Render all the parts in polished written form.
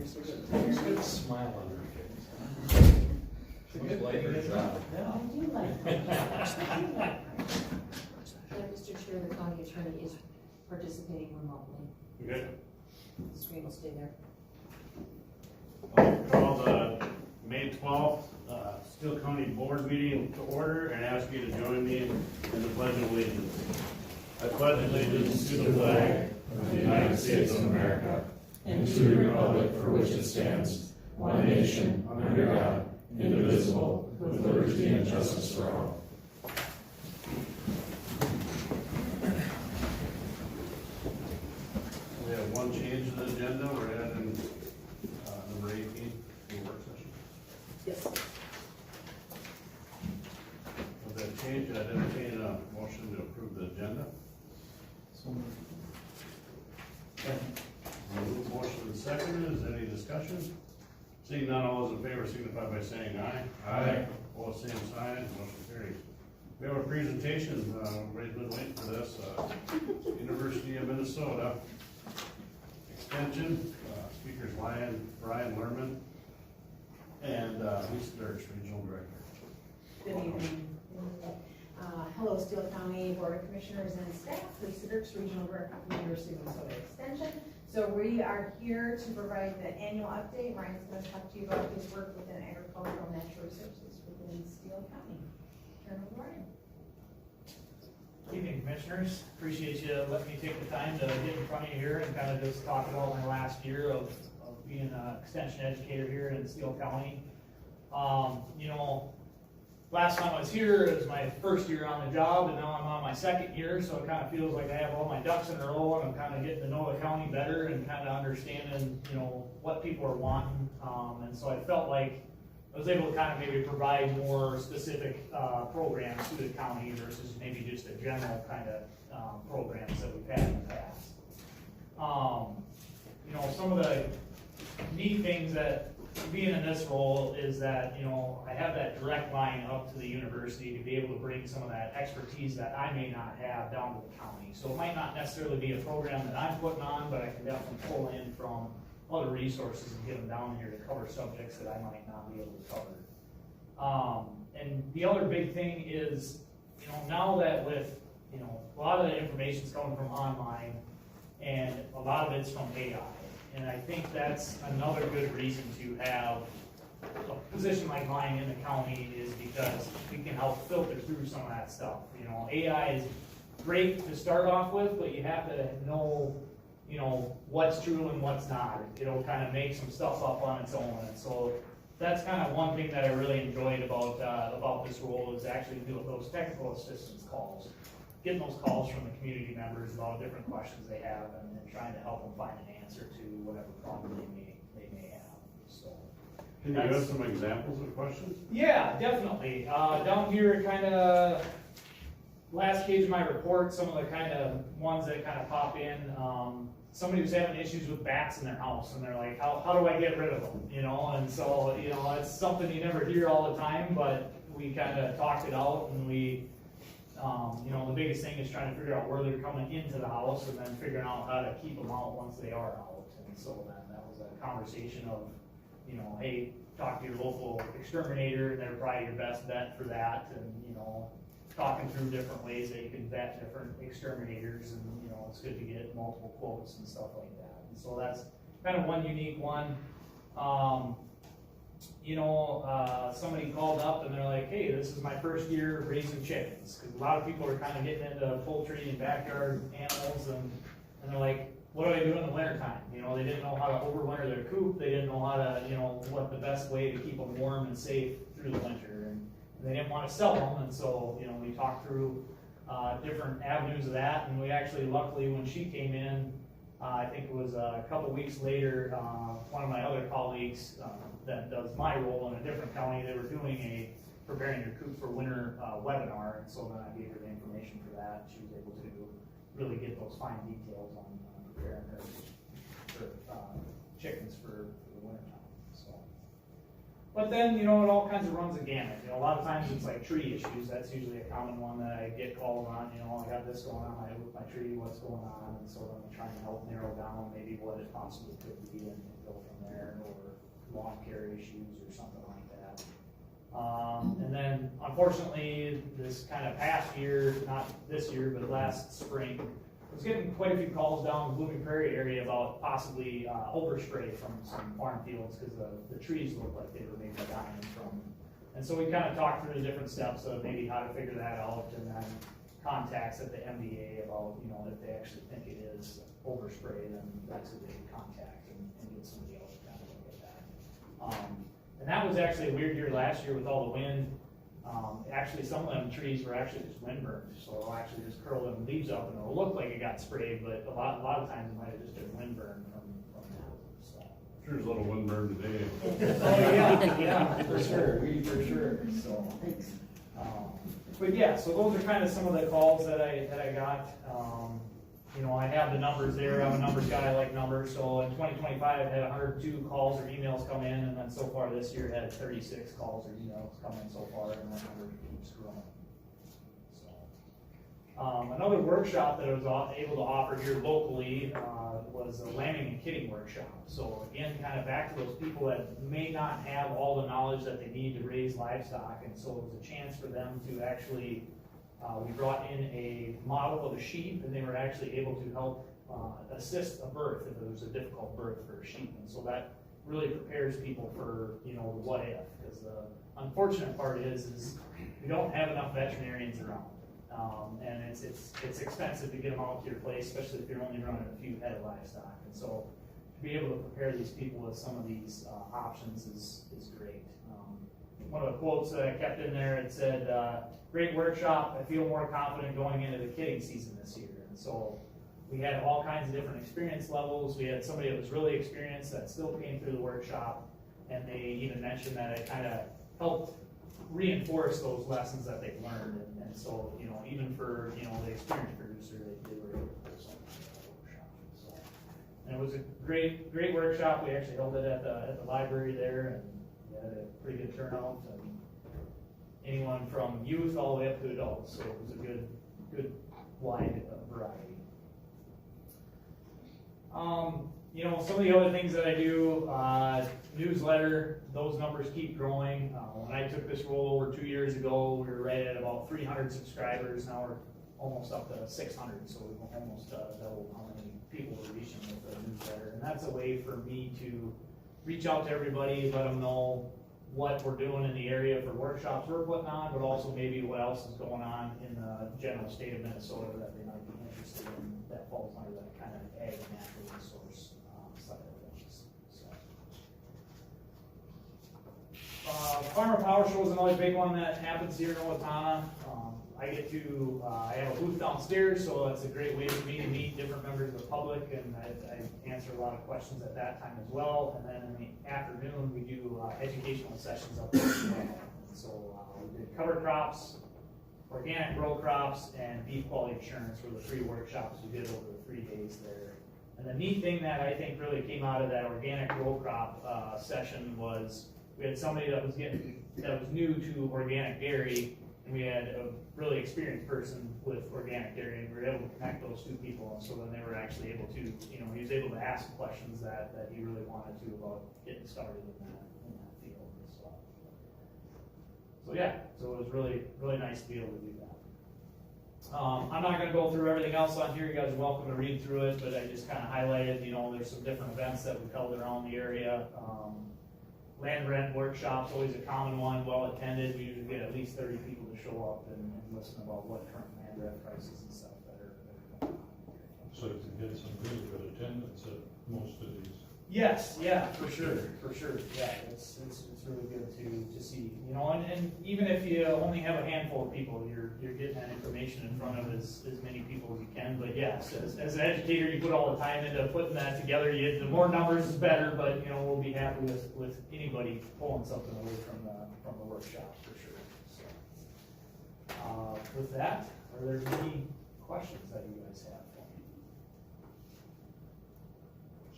so good. Just get a smile on her face. Much lighter job. I do like that. Mr. Chair, the county attorney is participating remotely. Okay. The screen will stay there. I'll call the May 12th Steele County Board meeting to order and ask you to join me in the Pledge of Allegiance. I pledge allegiance to the flag of the United States of America and to the republic for which it stands, one nation, under God, indivisible, with liberty and justice for all. We have one change to the agenda. We're adding number 18 to the work session. Yes. With that change, I'd entertain a motion to approve the agenda. So moved. Motion and second. Is any discussion? Seeing none, all those in favor signify by saying aye. Aye. Opposed, same sign. Motion carries. We have a presentation. Everybody's been waiting for this. University of Minnesota Extension. Speakers Brian Lerman and Lisa Dirks, Regional Director. Good evening. Hello, Steele County Board of Commissioners and staff. Lisa Dirks, Regional Director of the University of Minnesota Extension. So we are here to provide the annual update. Ryan's going to talk to you about his work within agricultural natural resources within Steele County. Turn over to Ryan. Evening, Commissioners. Appreciate you letting me take the time to get in front of you here and kind of just talk about my last year of being an extension educator here in Steele County. You know, last time I was here, it was my first year on the job, and now I'm on my second year, so it kind of feels like I have all my ducks in a row, and I'm kind of getting to know the county better and kind of understanding, you know, what people are wanting. And so I felt like I was able to kind of maybe provide more specific programs to the county versus maybe just a general kind of programs that we've had in the past. You know, some of the neat things that being in this role is that, you know, I have that direct line up to the university to be able to bring some of that expertise that I may not have down to the county. So it might not necessarily be a program that I'm putting on, but I can definitely pull in from other resources and get them down here to cover subjects that I might not be able to cover. And the other big thing is, you know, now that with, you know, a lot of the information's coming from online and a lot of it's from AI. And I think that's another good reason to have a position like mine in the county is because we can help filter through some of that stuff. You know, AI is great to start off with, but you have to know, you know, what's true and what's not. It'll kind of make some stuff up on its own. And so that's kind of one thing that I really enjoyed about this role is actually doing those technical assistance calls. Getting those calls from the community members about different questions they have and then trying to help them find an answer to whatever problem they may have. So, Can you give us some examples of questions? yeah, definitely. Down here, kind of last page of my report, some of the kind of ones that kind of pop in. Somebody was having issues with bats in their house, and they're like, how do I get rid of them? You know, and so, you know, it's something you never hear all the time, but we kind of talked it out, and we, you know, the biggest thing is trying to figure out where they're coming into the house, and then figuring out how to keep them out once they are out. And so then that was a conversation of, you know, hey, talk to your local exterminator, and they're probably your best bet for that, and, you know, talking through different ways that you can vet different exterminators, and, you know, it's good to get multiple quotes and stuff like that. And so that's kind of one unique one. You know, somebody called up and they're like, hey, this is my first year raising chickens. Because a lot of people are kind of getting into poultry and backyard animals, and they're like, what do I do in the wintertime? You know, they didn't know how to overwinter their coop. They didn't know how to, you know, what the best way to keep them warm and safe through the winter. And they didn't want to sell them, and so, you know, we talked through different avenues of that. And we actually, luckily, when she came in, I think it was a couple weeks later, one of my other colleagues that does my role in a different county, they were doing a preparing your coop for winter webinar, and so then I gave her the information for that. She was able to really get those fine details on preparing her chickens for the winter time. So But then, you know, it all kinds of runs the gamut, you know, a lot of times it's like tree issues, that's usually a common one that I get calls on, you know, I got this going on with my tree, what's going on? And so then we try and help narrow down maybe what it possibly could be and go from there, or lawn care issues or something like that. And then unfortunately, this kind of past year, not this year, but last spring, I was getting quite a few calls down in the Blooming Prairie area about possibly overspray from some farm fields because the trees looked like they were maybe dying from. And so we kind of talked through the different steps of maybe how to figure that out, and then contacts at the MDA about, you know, if they actually think it is overspray, then that's who they can contact and get somebody else to kind of look at that. And that was actually a weird year last year with all the wind. Actually, some of them trees were actually just wind burned, so it'll actually just curl them leaves up and it'll look like it got sprayed, but a lot of times it might have just been wind burned from that, so. Sure, there's a little windburn today. Oh, yeah, for sure, so. But yeah, so those are kind of some of the calls that I got. You know, I have the numbers there, I'm a numbers guy, I like numbers, so in 2025, I had 102 calls or emails come in, and then so far this year, had 36 calls or emails come in so far, and that number keeps growing. So, another workshop that I was able to offer here locally was a lambing and kidding workshop. So again, kind of back to those people that may not have all the knowledge that they need to raise livestock, and so it was a chance for them to actually we brought in a model of a sheep, and they were actually able to help assist a birth if it was a difficult birth for a sheep. And so that really prepares people for, you know, the what if, because the unfortunate part is we don't have enough veterinarians around. And it's expensive to get them out to your place, especially if you're only running a few head of livestock. And so to be able to prepare these people with some of these options is great. One of the quotes that I kept in there, it said, great workshop, I feel more confident going into the kidding season this year. And so we had all kinds of different experience levels. We had somebody that was really experienced that still came through the workshop, and they even mentioned that it kind of helped reinforce those lessons that they've learned. And so, you know, even for, you know, the experienced producer, they were able to pull something from that workshop. So, and it was a great workshop. We actually held it at the library there, and we had a pretty good turnout, and anyone from youth all the way up to adults, so it was a good wide variety. You know, some of the other things that I do, newsletter, those numbers keep growing. When I took this role over 2 years ago, we were right at about 300 subscribers. Now we're almost up to 600, so we've almost doubled how many people we're reaching with the newsletter. And that's a way for me to reach out to everybody, let them know what we're doing in the area for workshops we're putting on, but also maybe what else is going on in the general state of Minnesota that they might be interested in, that falls under that kind of ag and natural resource side of things. So. Farmer Power Show is another big one that happens here in Owatonna. I get to, I have a booth downstairs, so it's a great way for me to meet different members of the public, and I answer a lot of questions at that time as well. And then in the afternoon, we do educational sessions up there as well. And so we did cover crops, organic row crops, and beef quality assurance were the 3 workshops we did over the 3 days there. And the neat thing that I think really came out of that organic row crop session was we had somebody that was new to organic dairy, and we had a really experienced person with organic dairy, and we were able to connect those 2 people, and so then they were actually able to, you know, he was able to ask questions that he really wanted to about getting started in that field. So yeah, so it was really nice to be able to do that. I'm not going to go through everything else on here. You guys are welcome to read through it, but I just kind of highlighted, you know, there's some different events that we've held around the area. Land rent workshops, always a common one, well attended. We usually get at least 30 people to show up and listen about what current land rent prices and stuff that are going on. So you can get some really good attendance at most of these. Yes, yeah, for sure. Yeah, it's really good to see, you know, and even if you only have a handful of people, you're getting that information in front of as many people as you can. But yes, as an educator, you put all the time into putting that together. The more numbers is better, but you know, we'll be happy with anybody pulling something away from the workshop for sure. So, with that, are there any questions that you guys have for me?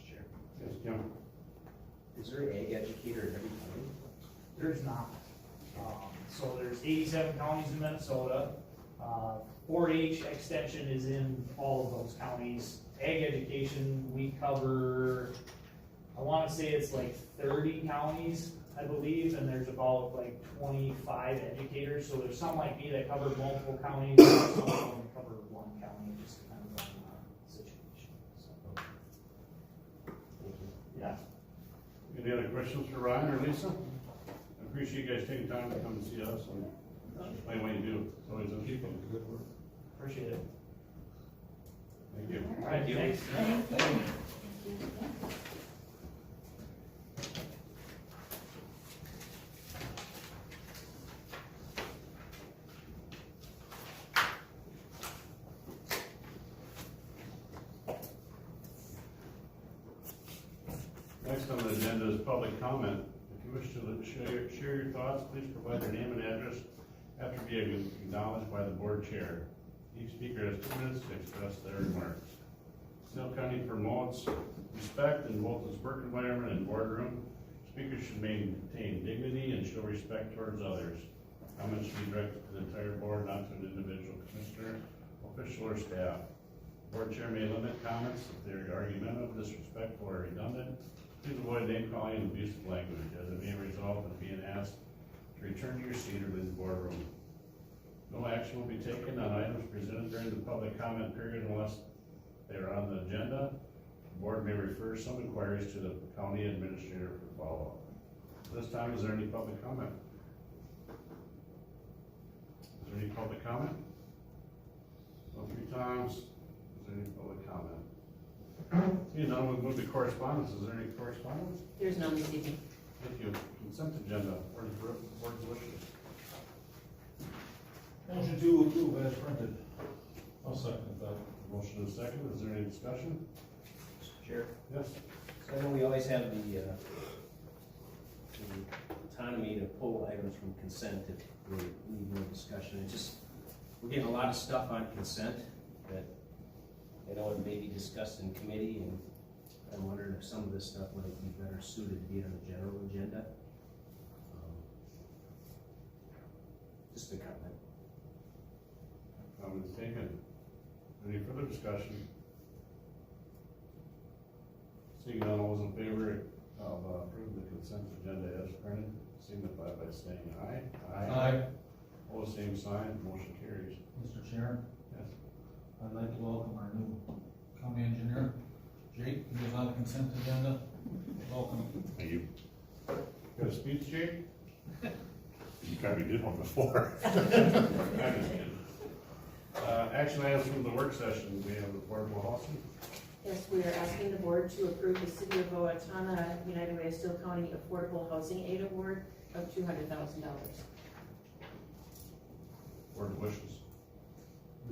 Chair. Yes, Jim. Is there an ag educator in every county? There's not. So there's 87 counties in Minnesota. 4-H extension is in all of those counties. Ag education, we cover, I wanna say it's like 30 counties, I believe, and there's about like 25 educators. So there's some like me that cover multiple counties, some of them cover one county, it just depends on the situation, so. Yeah. Any other questions for Ryan or Lisa? I appreciate you guys taking time to come and see us and explain what you do. It's always interesting. Good work. Appreciate it. Thank you. All right, thanks. Next on the agenda is public comment. If you wish to share your thoughts, please provide your name and address after being acknowledged by the board chair. Each speaker has 2 minutes to express their remarks. Steele County promotes respect in both its work environment and boardroom. Speakers should maintain dignity and show respect towards others. Comments should be directed to the entire board, not to an individual commissioner, official, or staff. Board chair may limit comments if they are argumentative, disrespectful, or redundant. Please avoid name calling and abusive language, as it may result in being asked to return to your seat or leave the boardroom. No action will be taken on items presented during the public comment period unless they are on the agenda. The board may refer some inquiries to the county administrator for follow-up. This time, is there any public comment? Is there any public comment? No, 3 times. Is there any public comment? Seeing none, we'll move to correspondence. Is there any correspondence? There's none this evening. Thank you. Consent agenda, board's wishes. Motion to approve as printed. I'll second that. Motion is second. Is there any discussion? Chair, Yes. so I know we always have the autonomy to pull items from consent if we need more discussion. It just, we're getting a lot of stuff on consent that I know it may be discussed in committee, and I'm wondering if some of this stuff might be better suited to be on the general agenda. Just a comment. Comment is taken. Any further discussion? Seeing none, all those in favor of approving the consent agenda as printed, signify by saying aye. All the same sign, motion carries. Mr. Chair, Yes. I'd like to welcome our new county engineer, Jake, who is on the consent agenda. Welcome. Thank you. Got a speech, Jake? You probably did one before. I'm just kidding. Action items from the work session, we have affordable housing. Yes, we are asking the board to approve the City of Owatonna United Way of Steele County Affordable Housing Aid Award of $200,000. Board wishes.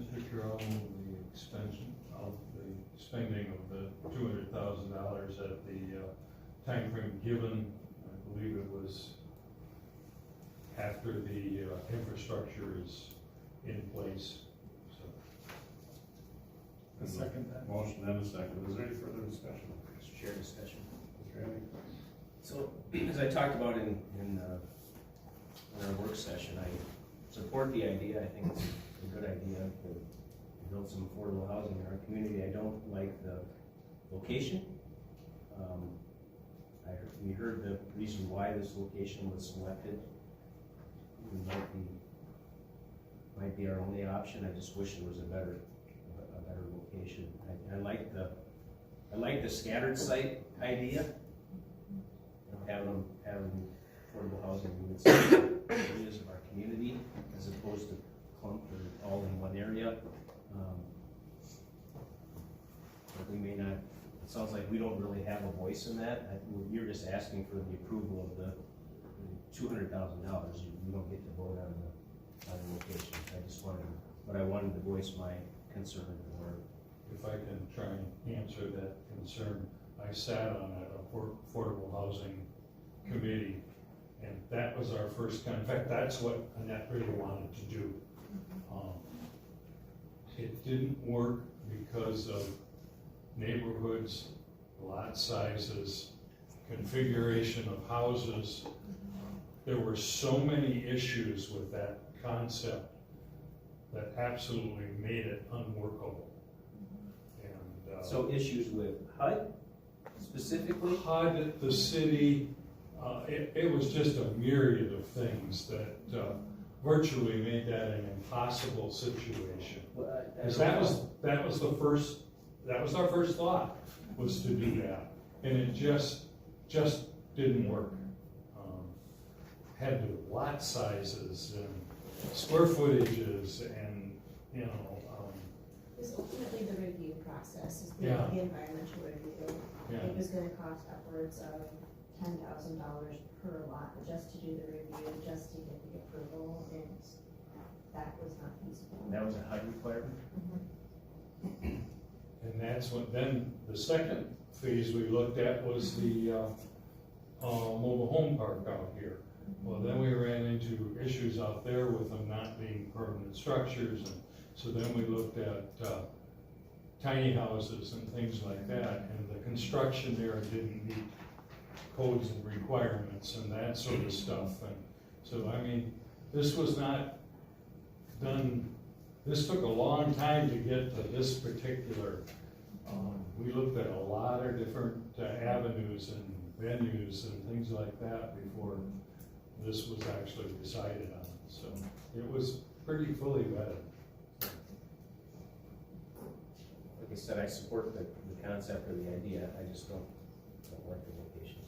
Mr. Chair, I'll move the extension of the spending of the $200,000 at the timeframe given. I believe it was after the infrastructure is in place. So, I second that. Motion and a second. Is there any further discussion? Mr. Chair, discussion. Mr. Henry? So, as I talked about in our work session, I support the idea. I think it's a good idea to build some affordable housing in our community. I don't like the location. We heard the reason why this location was selected. It might be our only option. I just wish there was a better location. I like the scattered site idea. Having affordable housing units in areas of our community as opposed to clumped or all in one area. But we may not, it sounds like we don't really have a voice in that. You're just asking for the approval of the $200,000. You don't get to vote on the location. I wanted to voice my concern to the board. if I can try and answer that concern, I sat on that affordable housing committee, and that was our first in fact, that's what Annette really wanted to do. It didn't work because of neighborhoods, lot sizes, configuration of houses, there were so many issues with that concept that absolutely made it unworkable. And, So issues with HUD specifically? HUD, the city, it was just a myriad of things that virtually made that an impossible situation. Well, I Because don't that was our first thought, was to do that, and it just didn't work. Had to do lot sizes and square footages and, you know, It's ultimately the review process, is the Yeah. environmental review. yeah. It was gonna cost upwards of $10,000 per lot just to do the review, just to get the approval, and that was not feasible. That was a HUD requirement? And that's when, then the second phase we looked at was the, mobile home park out here. Well, then we ran into issues out there with them not being permanent structures, and so then we looked at, tiny houses and things like that, and the construction there didn't meet codes and requirements and that sort of stuff, and so, I mean, this was not done, this took a long time to get to this particular, we looked at a lot of different avenues and venues and things like that before this was actually decided on, so it was pretty fully vetted. Like I said, I support the concept or the idea, I just don't like the location.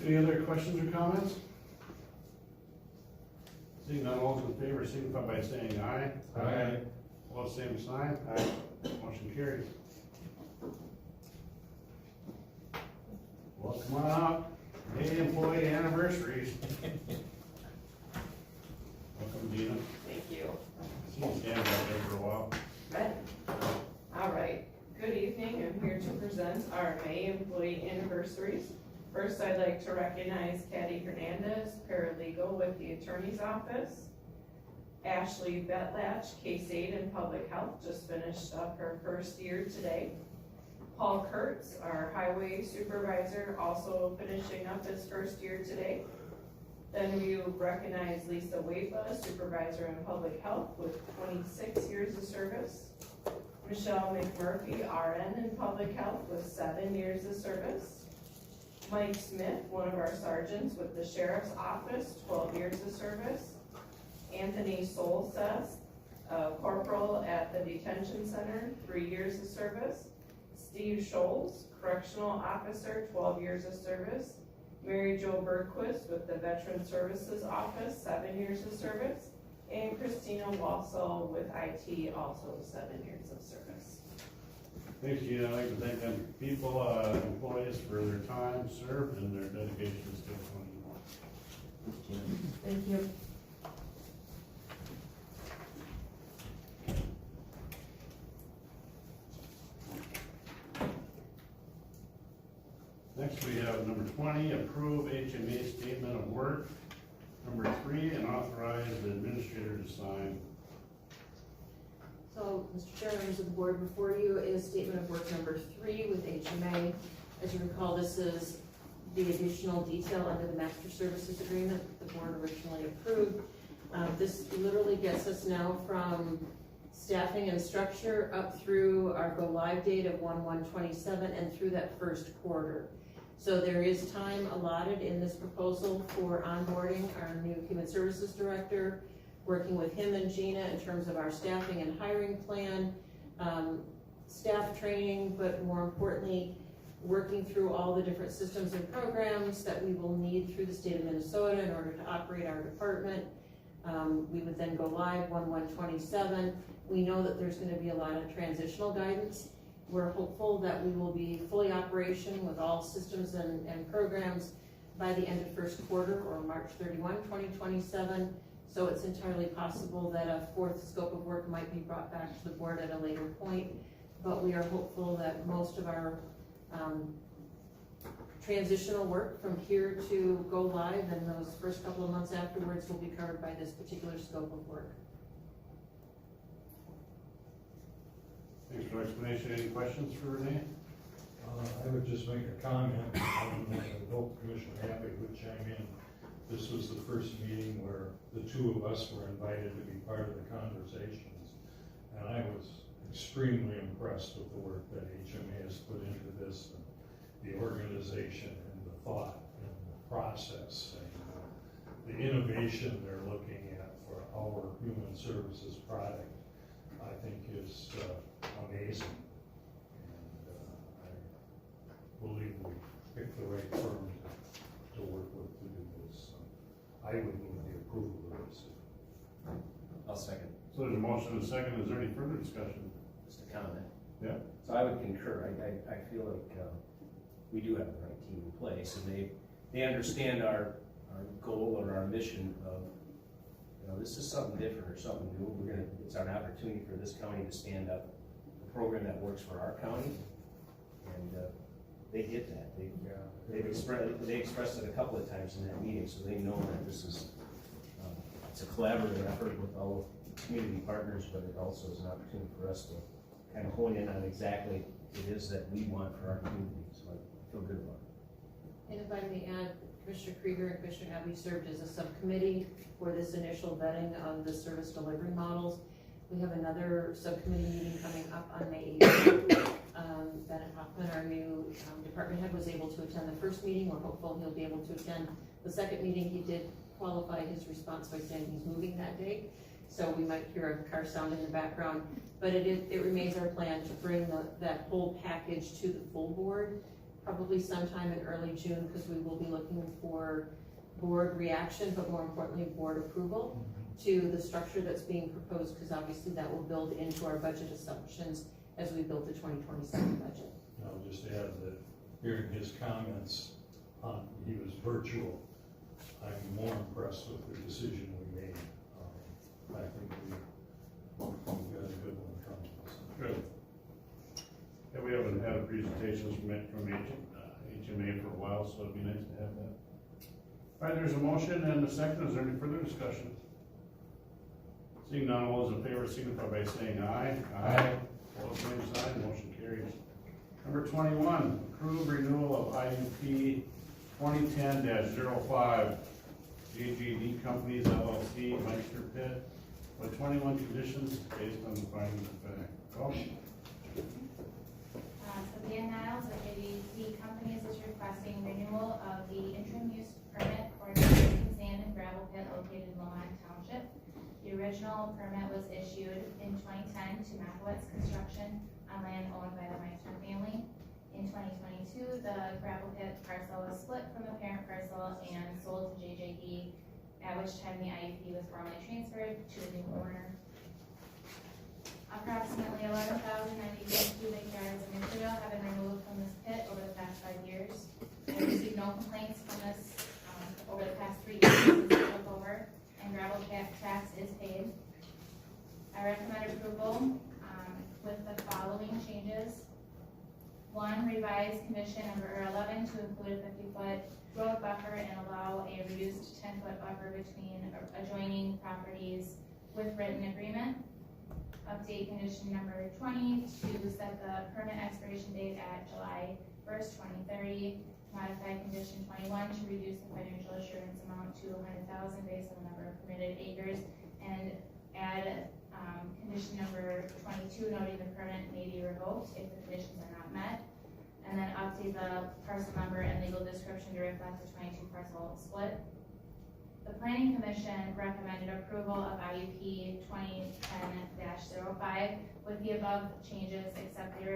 Any other questions or comments? Seeing none, all those in favor signify by saying aye. Aye. All same sign. Aye. Motion carries. Well, come on up. May employee anniversaries. Welcome, Dina. Thank you. See you stand out there for a while. Ready? All right. Good evening. I'm here to present our May employee anniversaries. First, I'd like to recognize Kathy Hernandez, paralegal with the Attorney's Office. Ashley Betlatch, Case Aid and Public Health, just finished up her first year today. Paul Kurtz, our highway supervisor, also finishing up his first year today. Then we recognize Lisa Wepa, supervisor in public health with 26 years of service. Michelle McMurphy, RN in public health with 7 years of service. Mike Smith, one of our sergeants with the sheriff's office, 12 years of service. Anthony Solseth, corporal at the detention center, 3 years of service. Steve Scholes, correctional officer, 12 years of service. Mary Jo Bergquist with the Veteran Services Office, 7 years of service. And Christina Wassel with IT, also 7 years of service. Thanks, Gina. I'd like to thank them people, employees for their time served and their dedication to Steele County. Thank you. Next, we have number 20, approve HMA statement of work. Number 3, and authorize the administrator to sign. So, Mr. Chair, members of the board, before you is statement of work number 3 with HMA. As you recall, this is the additional detail under the master services agreement the board originally approved. This literally gets us now from staffing and structure up through our go live date of 1/1/27 and through that first quarter. So there is time allotted in this proposal for onboarding our new human services director, working with him and Gina in terms of our staffing and hiring plan, staff training, but more importantly, working through all the different systems and programs that we will need through the state of Minnesota in order to operate our department. We would then go live 1/1/27. We know that there's gonna be a lot of transitional guidance. We're hopeful that we will be fully operational with all systems and programs by the end of first quarter or March 31, 2027. So it's entirely possible that a fourth scope of work might be brought back to the board at a later point. But we are hopeful that most of our transitional work from here to go live and those first couple of months afterwards will be covered by this particular scope of work. Thanks for the explanation. Any questions for Renee? I would just make a comment, I hope Commissioner Happy would chime in. This was the first meeting where the two of us were invited to be part of the conversations. And I was extremely impressed with the work that HMA has put into this, and the organization and the thought and the process and the innovation they're looking at for our human services product, I think is amazing. I believe we picked the right firm to work with to do this. So I would move the approval of this. I'll second. So there's a motion and a second, is there any further discussion? Just a comment. Yeah. So I would concur. I feel like we do have the right team in place, and they understand our goal or our mission of, you know, this is something different or something new. It's an opportunity for this county to stand up a program that works for our county, and they get that. They expressed it a couple of times in that meeting, so they know that this is it's a collaborative effort with all community partners, but it also is an opportunity for us to kind of hone in on exactly what it is that we want for our community. So I feel good about it. And if I may add, Commissioner Krieger and Commissioner Abbey served as a subcommittee for this initial vetting of the service delivery models. We have another subcommittee meeting coming up on May 8th. Bennett Hoffman, our new department head, was able to attend the first meeting. We're hopeful he'll be able to attend the second meeting. He did qualify his response by saying he's moving that day, so we might hear a car sound in the background. But it remains our plan to bring that whole package to the full board, probably sometime in early June, because we will be looking for board reaction, but more importantly, board approval to the structure that's being proposed, because obviously that will build into our budget assumptions as we build the 2027 budget. I'll just add that hearing his comments he was virtual, I'm more impressed with the decision we made. I think we've got a good one coming. Good. Yeah, we haven't had a presentation from HMA for a while, so it'd be nice to have that. All right, there's a motion and a second. Is there any further discussion? Seeing none, all those in favor signify by saying aye. Aye. All same sign, motion carries. Number 21, approve renewal of IUP 2010-05 JJD Companies LLC, Meister Pit, with 21 conditions based on the findings of fact. Go. So Dan Niles of JJD Companies is requesting renewal of the interim use permit for an existing sand and gravel pit located in Lamont Township. The original permit was issued in 2010 to Makowitz Construction on land owned by the Meister family. In 2022, the gravel pit parcel was split from the parent parcel and sold to JJD, at which time the IUP was formally transferred to the new owner. Approximately 11,096 cubic yards of material have been removed from this pit over the past 5 years. I received no complaints from this over the past 3 years since I took over, and gravel tax is paid. I recommend approval with the following changes. 1, revise condition number 11 to include a 50-foot road buffer and allow a reduced 10-foot buffer between adjoining properties with written agreement. Update condition number 20 to set the permit expiration date at July 1st, 2030. Modify condition 21 to reduce the financial assurance amount to $100,000 based on the number of permitted acres, and add condition number 22 noting the permit may be revoked if the conditions are not met. And then update the parcel number and legal description to reflect the 22 parcel split. The Planning Commission recommended approval of IUP 2010-05 with the above changes, except they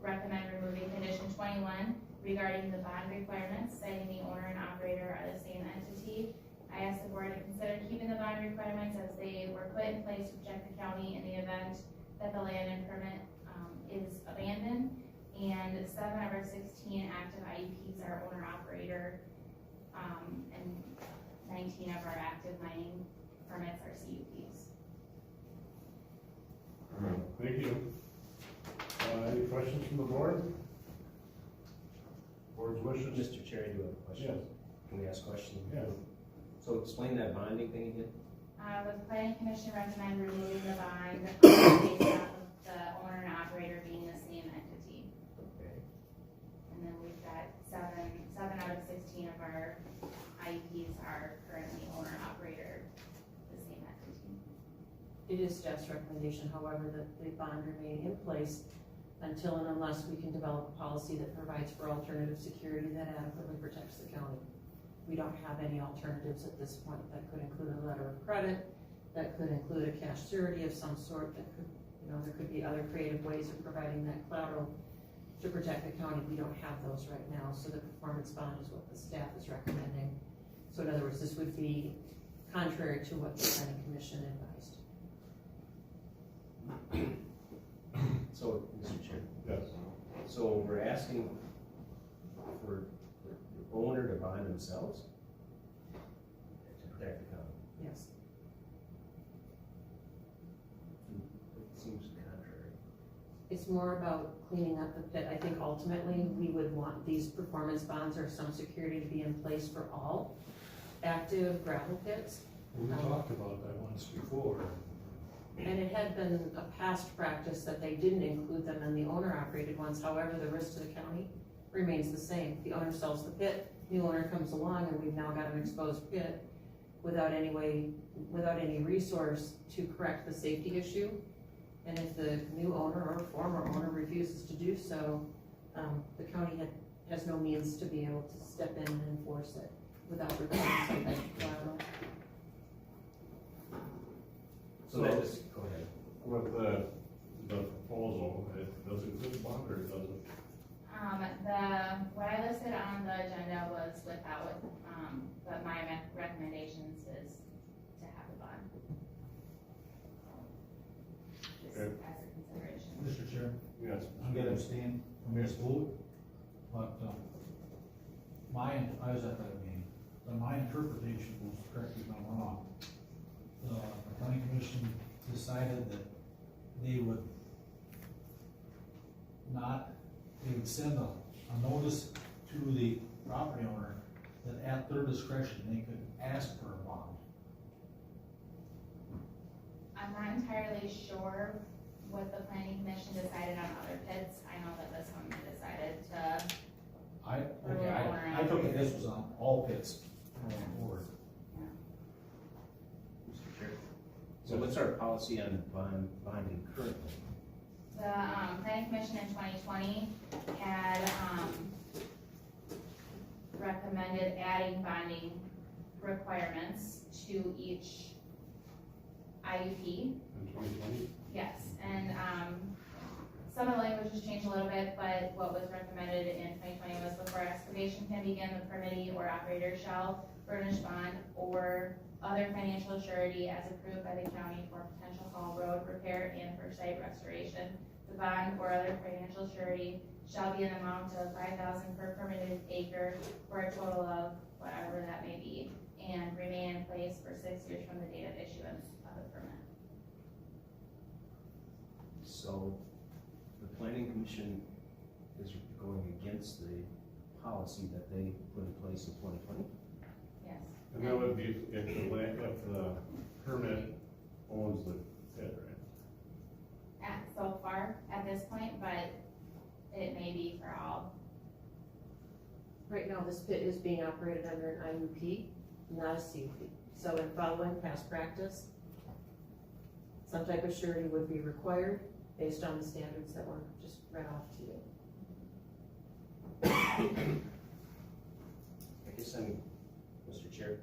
recommend removing condition 21 regarding the bond requirements, citing the owner and operator are the same entity. I asked the board to consider keeping the bond requirements as they were put in place to protect the county in the event that the land and permit is abandoned. And 7 of our 16 active IUPs are owner operator, and 19 of our active mining permits are CUPs. Thank you. Any questions from the board? Board's wishes? Mr. Chair, I do have a question. Yes. Can we ask questions? Yeah. So explain that bonding thing again? The Planning Commission recommend removing the bond based off of the owner and operator being the same entity. Okay. It is staff's recommendation, however, that the bond remain in place until and unless we can develop a policy that provides for alternative security that adequately protects the county. We don't have any alternatives at this point. That could include a letter of credit, that could include a cash surety of some sort, that could, there could be other creative ways of providing that collateral to protect the county. We don't have those right now, so the performance bond is what the staff is recommending. So in other words, this would be contrary to what the planning commission advised. So, Mr. Chair, Yes. so we're asking for the owner to bond themselves to protect the county. Yes. It seems contrary. It's more about cleaning up the pit. I think ultimately, we would want these performance bonds or some security to be in place for all active gravel pits. We talked about that once before. And it had been a past practice that they didn't include them in the owner-operated ones. However, the risk to the county remains the same. The owner sells the pit, new owner comes along, and we've now got an exposed pit without any resource to correct the safety issue. And if the new owner or former owner refuses to do so, the county has no means to be able to step in and enforce it without requiring some type of collateral. So that is, go ahead. With the proposal, it does include bond or it doesn't? What I listed on the agenda was without, but my recommendations is to have a bond. Just Okay. as a consideration. Mr. Chair, Yes. I'm gonna abstain from this vote, but, I was at that meeting, but my interpretation was, correct me if I'm wrong, the planning commission decided that they would send a notice to the property owner that at their discretion, they could ask for a bond. I'm not entirely sure what the planning commission decided on other pits. I know that this one decided to, I took it this was on all pits going forward. Mr. Chair. So what's our policy on bonding currently? the, planning commission in 2020 had, recommended adding bonding requirements to each IUP. In 2020? Yes, and, some of the language has changed a little bit, but what was recommended in 2020 was before excavation can begin, the permittee or operator shall furnish bond or other financial surety as approved by the county for potential haul road repair and for site restoration. The bond or other financial surety shall be an amount of $5,000 per permitted acre for a total of whatever that may be, and remain in place for 6 years from the date of issuance of the permit. So the planning commission is going against the policy that they put in place in 2020? Yes. And that would be if the permit owns the pit, right? So far at this point, but it may be for all. Right now, this pit is being operated under an IUP, not a CUP. So in following past practice, some type of surety would be required based on the standards that were just read off to you. Mr. Chair,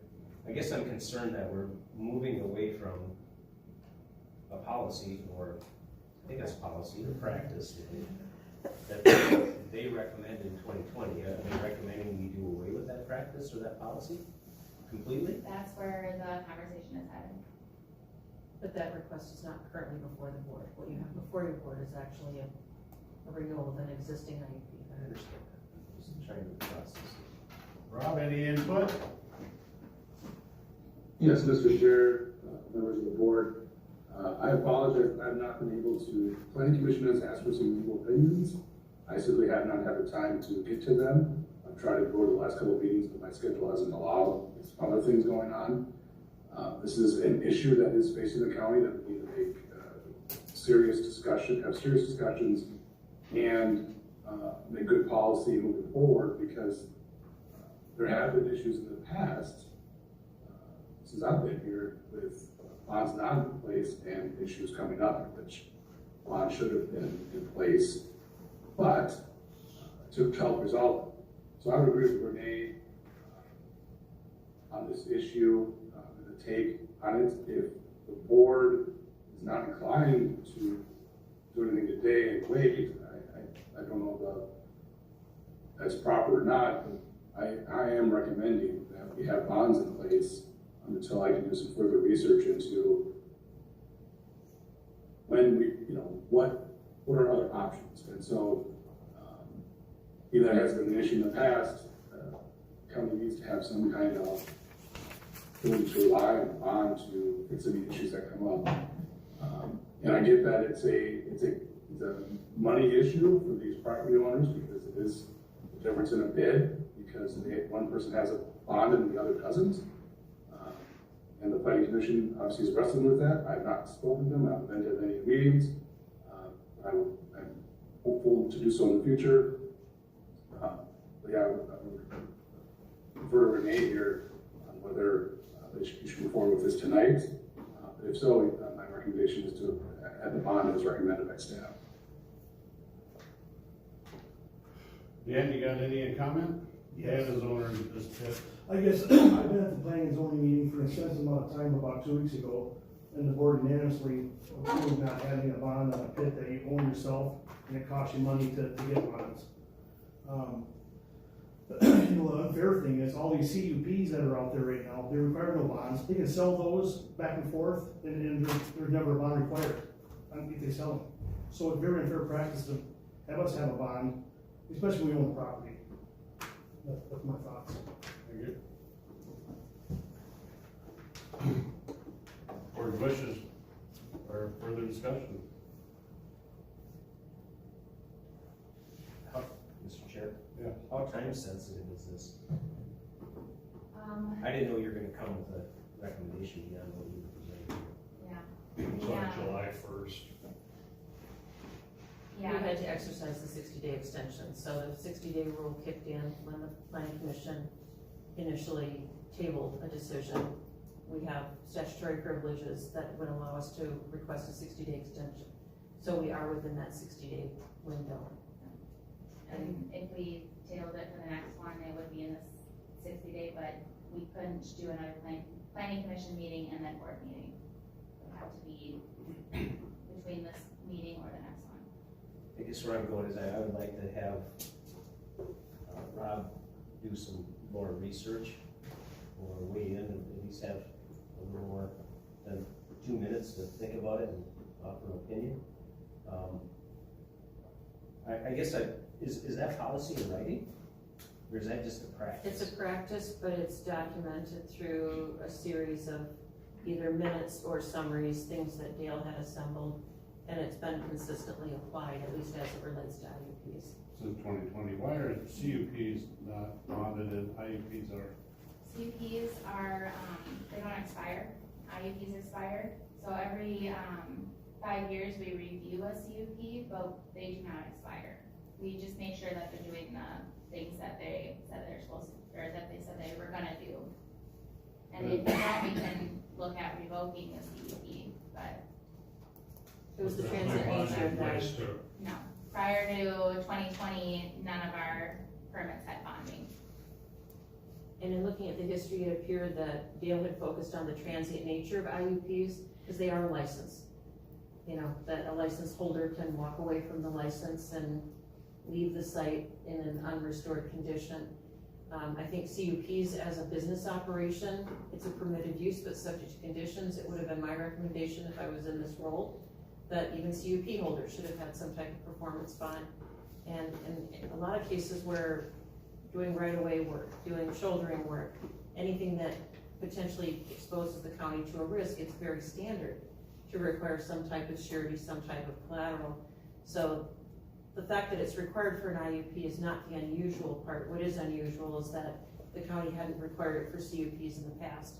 I guess I'm concerned that we're moving away from a policy, or I think it's policy or practice, that they recommended in 2020. Are they recommending we do away with that practice or that policy completely? That's where the conversation is headed. But that request is not currently before the board. What you have before your board is actually a renewal of an existing IUP. I understand that. I'm just trying to process it. Rob, any input? Yes, Mr. Chair, members of the board, I apologize, I've not been able to, planning commission has asked for some legal opinions. I simply have not had the time to get to them. I've tried to go to the last couple of meetings, but my schedule hasn't allowed. There's other things going on. This is an issue that is facing the county that we need to make serious discussions, and make good policy moving forward, because there have been issues in the past, since I've been here, with bonds not in place and issues coming up, which bond should have been in place, but took to help resolve it. So I would agree with Renee on this issue, and the take on it. If the board is not inclined to do anything today and wait, I don't know if that's proper or not, but I am recommending that we have bonds in place until I can do some further research into when we, what are other options. And so, either has been an issue in the past, county needs to have some kind of ability to rely on the bond to fix any issues that come up. And I get that it's a money issue for these property owners because it is a difference in a bid because one person has a bond and the other doesn't. And the planning commission obviously is wrestling with that. I've not spoken to them, I haven't been to any meetings. I'm hopeful to do so in the future. But yeah, I would refer to Renee here on whether you should move forward with this tonight. But if so, my recommendation is to add the bond as recommended by staff. Dan, you got any comment? Dan is owner of this pit. I guess I've been at the planning and zoning meeting for an extensive amount of time, about 2 weeks ago, and the board unanimously approved not having a bond on a pit that you own yourself, and it costs you money to get bonds. The unfair thing is all these CUPs that are out there right now, they require no bonds. They can sell those back and forth, and there's never a bond required if they sell them. So it's very unfair practice to have us have a bond, especially when we own the property. That's my thoughts. Very good. Board wishes or further discussion? Mr. Chair? Yeah. How time sensitive is this? I didn't know you were gonna come with a recommendation beyond what you were presenting. It's on July 1st. We had to exercise the 60-day extension, so the 60-day rule kicked in when the planning commission initially tabled a decision. We have statutory privileges that would allow us to request a 60-day extension. So we are within that 60-day window. And if we tabled it for the next one, it would be in this 60-day, but we couldn't do another planning commission meeting and then board meeting. It would have to be between this meeting or the next one. I guess where I'm going is I would like to have Rob do some more research or weigh in and at least have a little more than 2 minutes to think about it and offer an opinion. I guess is that policy in writing? Or is that just a practice? It's a practice, but it's documented through a series of either minutes or summaries, things that Dale had assembled, and it's been consistently applied, at least as it relates to IUPs. Since 2020, why are CUPs not bonded and IUPs are? CUPs are, they don't expire, IUPs expire, so every 5 years we review a CUP, but they do not expire. We just make sure that they're doing the things that they said they're supposed to, or that they said they were gonna do. And if not, we can look at revoking the CUP, but It was the transient nature of that. no. Prior to 2020, none of our permits had bonding. And in looking at the history, it appeared that Dale had focused on the transient nature of IUPs, because they are licensed. You know, that a license holder can walk away from the license and leave the site in an unrestored condition. I think CUPs as a business operation, it's a permitted use, but subject to conditions. It would have been my recommendation if I was in this role, that even CUP holders should have had some type of performance bond. And in a lot of cases where doing right-of-way work, doing shouldering work, anything that potentially exposes the county to a risk, it's very standard to require some type of surety, some type of collateral. So the fact that it's required for an IUP is not the unusual part. What is unusual is that the county hadn't required it for CUPs in the past.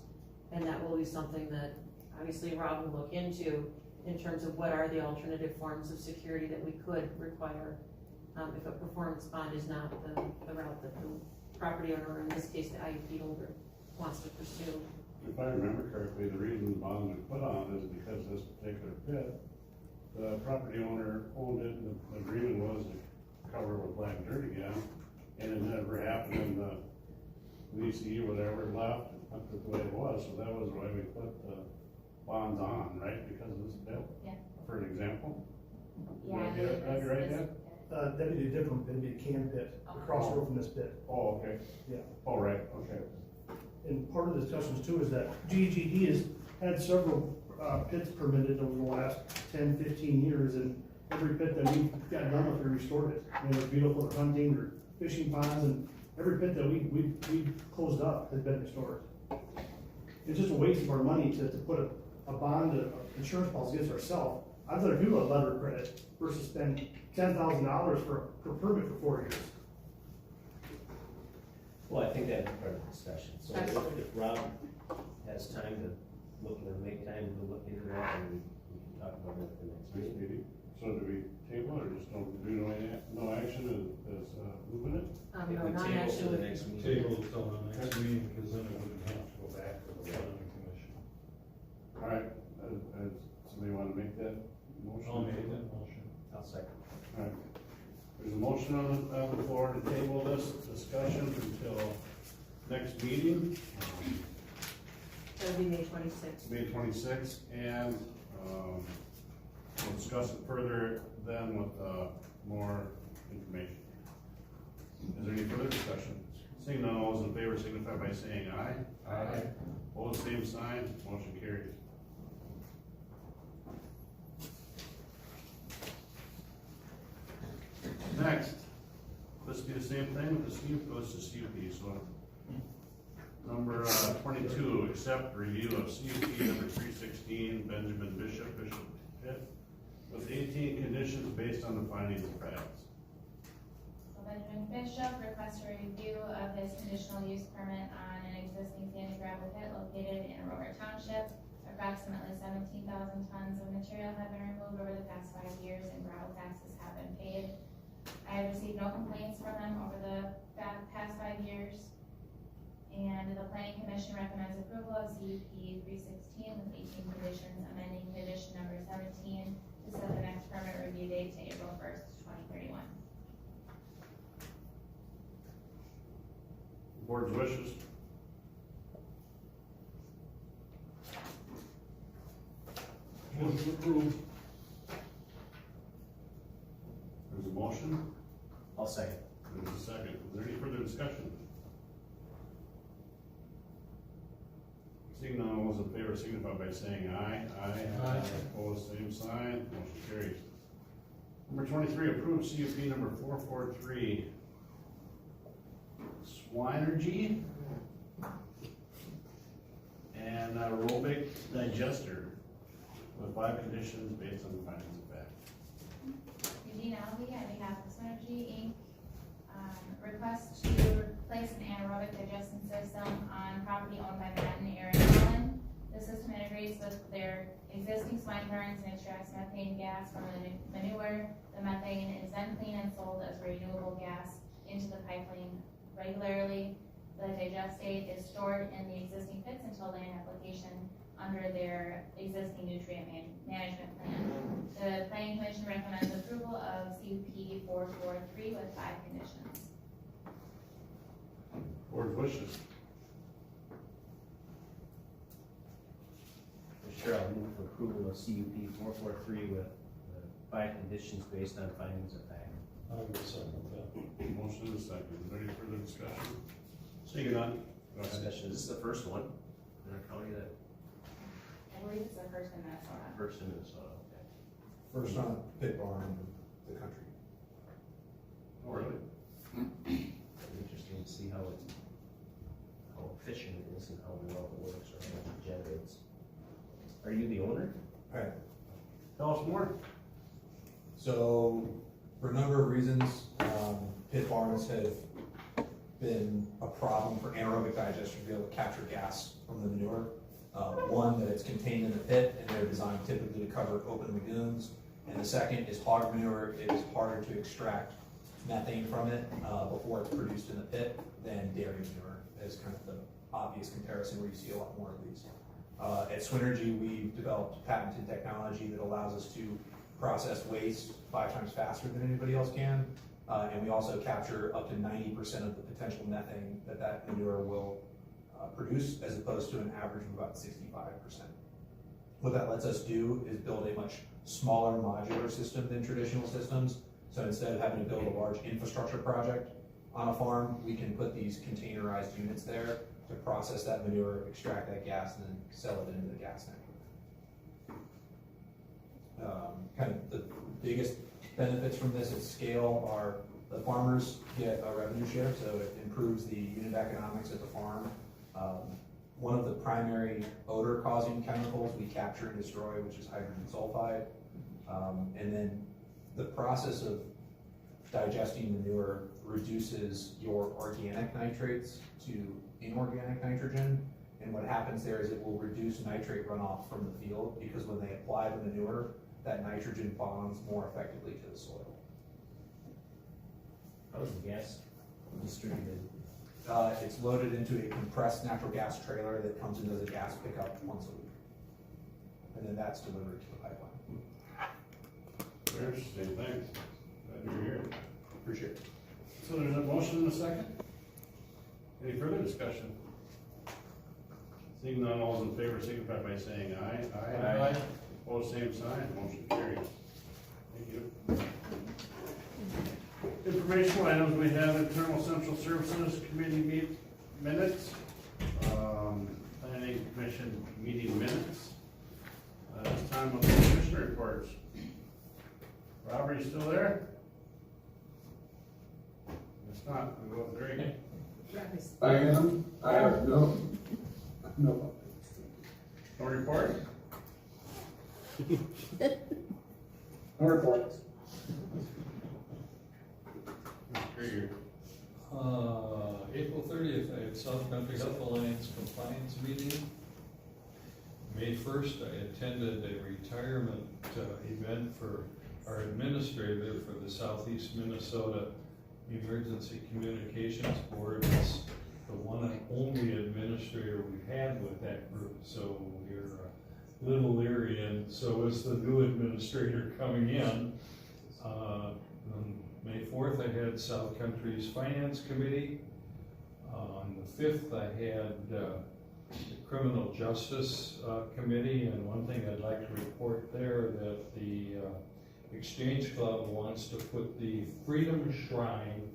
And that will be something that obviously Rob will look into in terms of what are the alternative forms of security that we could require if a performance bond is not the route that the property owner, or in this case the IUP holder, wants to pursue. If I remember correctly, the reason the bond was put on is because this particular pit, the property owner owned it, and the agreement was to cover it with black dirt again, and it never happened, and the ECU, whatever, left, left it the way it was, so that was why we put the bonds on, right, because of this pit? Yeah. For an example? Yeah. Right here, this- right this there? pit. That'd be a different, that'd be a can pit, across the road from this pit. Oh, okay. Yeah. Oh, right, okay. And part of the discussions too is that GGD has had several pits permitted over the last 10, 15 years, and every pit that we've got done with, we restored it. And it was beautiful for hunting or fishing ponds, and every pit that we closed up has been restored. It's just a waste of our money to put a bond, an insurance policy against ourselves. I'd rather do a letter of credit versus spend $10,000 per permit for 4 years. Well, I think that'd be part of the discussion, so Absolutely. if Rob has time to look, or make time to look into that, and we can talk about it at the next meeting. Maybe. So do we table or just don't do no action as moving it? If we No, not table to the actually. next meeting. Table it till the next meeting, because then it wouldn't have to go back to the planning commission. All right, somebody want to make that motion? I'll make that motion. I'll second. All right. There's a motion on the floor to table this discussion until next meeting, That'll be May 26th. May 26th, and we'll discuss it further then with more information. Is there any further discussion? Seeing none, all those in favor signify by saying aye. Aye. Opposed, same sign, motion carries. Next, this be the same thing with the CUP, goes to CUP, so. Number 22, accept review of CUP number 316, Benjamin Bishop Pit, with 18 conditions based on the findings of facts. So Benjamin Bishop requests a review of his conditional use permit on an existing sand and gravel pit located in Aurora Township. Approximately 17,000 tons of material have been removed over the past 5 years and gravel taxes have been paid. I have received no complaints from him over the past 5 years. And the planning commission recommends approval of CUP 316 with 18 conditions, amending condition number 17 to set the next permit review date to April 1st, 2031. Board's wishes. Motion to approve. There's a motion, I'll second. there's a second. Is there any further discussion? Seeing none, all those in favor signify by saying aye. Aye. Opposed, same sign, motion carries. Number 23, approve CUP number 443. Swinergy and aerobic digester with 5 conditions based on the findings of fact. Eugene Alvey, on behalf of Synergy Inc., request to place an anaerobic digestion system on property owned by Matt and Aaron Allen. The system integrates with their existing swine barns and extracts methane gas from the manure. The methane is then cleaned and sold as renewable gas into the pipeline regularly. The digestate is stored in the existing pits until land application under their existing nutrient management plan. The planning commission recommends approval of CUP 443 with 5 conditions. Board's wishes. Sure, I'll move for approval of CUP 443 with 5 conditions based on findings of fact. I will second that. Motion is second. Is there any further discussion? Seeing none, go ahead. Discussion, is this the first one in our county that, I believe it's the first in Minnesota. first in Minnesota, okay. First on pit barn in the country. Oh, really? Interesting to see how efficient it is and how well it works or how much it generates. Are you the owner? Right. Tell us more. So, for a number of reasons, pit barns have been a problem for anaerobic digesters to be able to capture gas from the manure. One, that it's contained in the pit and they're designed typically to cover open lagoons. And the second is hog manure. It is harder to extract methane from it before it's produced in the pit than dairy manure, as kind of the obvious comparison where you see a lot more of these. At Swinergy, we've developed patented technology that allows us to process waste 5 times faster than anybody else can. And we also capture up to 90% of the potential methane that manure will produce, as opposed to an average of about 65%. What that lets us do is build a much smaller modular system than traditional systems. So instead of having to build a large infrastructure project on a farm, we can put these containerized units there to process that manure, extract that gas, and then sell it into the gas network. Kind of the biggest benefits from this at scale are the farmers get a revenue share, so it improves the unit economics at the farm. One of the primary odor-causing chemicals we capture and destroy, which is hydrogen sulfide. And then the process of digesting manure reduces your organic nitrates to inorganic nitrogen. And what happens there is it will reduce nitrate runoff from the field, because when they apply the manure, that nitrogen bonds more effectively to the soil. How is the gas distributed? It's loaded into a compressed natural gas trailer that comes and does a gas pickup once a week. And then that's delivered to the pipeline. Very interesting, thanks. Glad you're here. Appreciate it. So there's a motion and a second? Any further discussion? Seeing none, all those in favor signify by saying aye. Aye. Opposed, same sign, motion carries. Thank you. Informational items, we have internal central services committee minutes, planning commission meeting minutes. It's time of the commission reports. Robert, you still there? If not, we'll go with Greg. I am, I have no. No report? No report. Greg, April 30th, I had South Country Health Alliance compliance meeting. May 1st, I attended a retirement event for our administrator for the Southeast Minnesota Emergency Communications Board. It's the one and only administrator we've had with that group, so we're a little leery, and so is the new administrator coming in. On May 4th, I had South Country's Finance Committee. On the 5th, I had the Criminal Justice Committee, and one thing I'd like to report there, that the Exchange Club wants to put the Freedom Shrine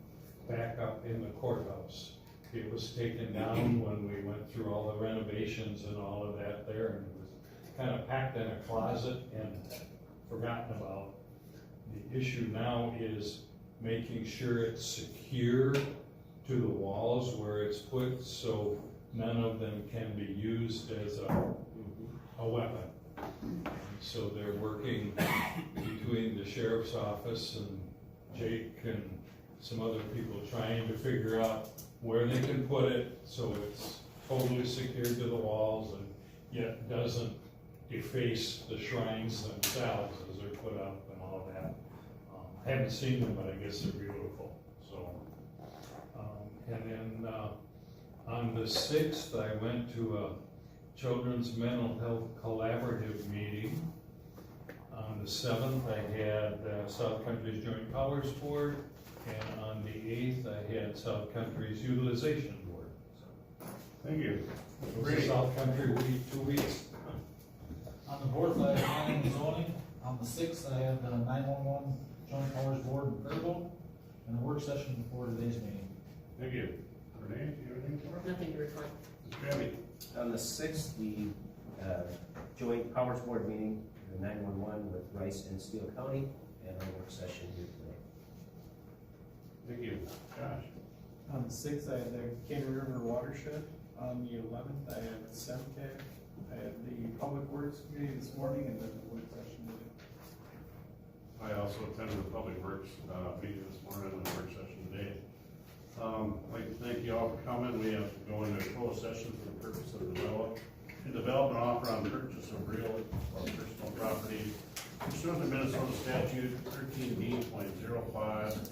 back up in the courthouse. It was taken down when we went through all the renovations and all of that there, and it was kind of packed in a closet and forgotten about. The issue now is making sure it's secure to the walls where it's put, so none of them can be used as a weapon. So they're working between the sheriff's office and Jake and some other people trying to figure out where they can put it so it's totally secured to the walls and yet doesn't deface the shrines themselves as they're put up and all of that. I haven't seen them, but I guess they're beautiful. So, and then on the 6th, I went to a Children's Mental Health Collaborative meeting. On the 7th, I had South Country's Joint Powers Board, and on the 8th, I had South Country's Utilization Board. So, thank you. it was a South Country week, 2 weeks. On the 4th, I had planning and zoning. On the 6th, I had the 911 Joint Powers Board in Fairville, and a work session before today's meeting. Thank you. Renee, do you have anything for us? Nothing to report. Mr. Gabby? On the 6th, the joint powers board meeting, the 911 with Rice and Steele County, and our work session here today. Thank you. Josh? On the 6th, I had the Caney River watershed. On the 11th, I had SEMCAG. I had the Public Works Committee this morning, and then the work session today. I also attended the Public Works meeting this morning and the work session today. I'd like to thank you all for coming. We have to go into a closed session for the purpose of develop an offer on purchase of real or personal property pursuant to Minnesota statute 13D.05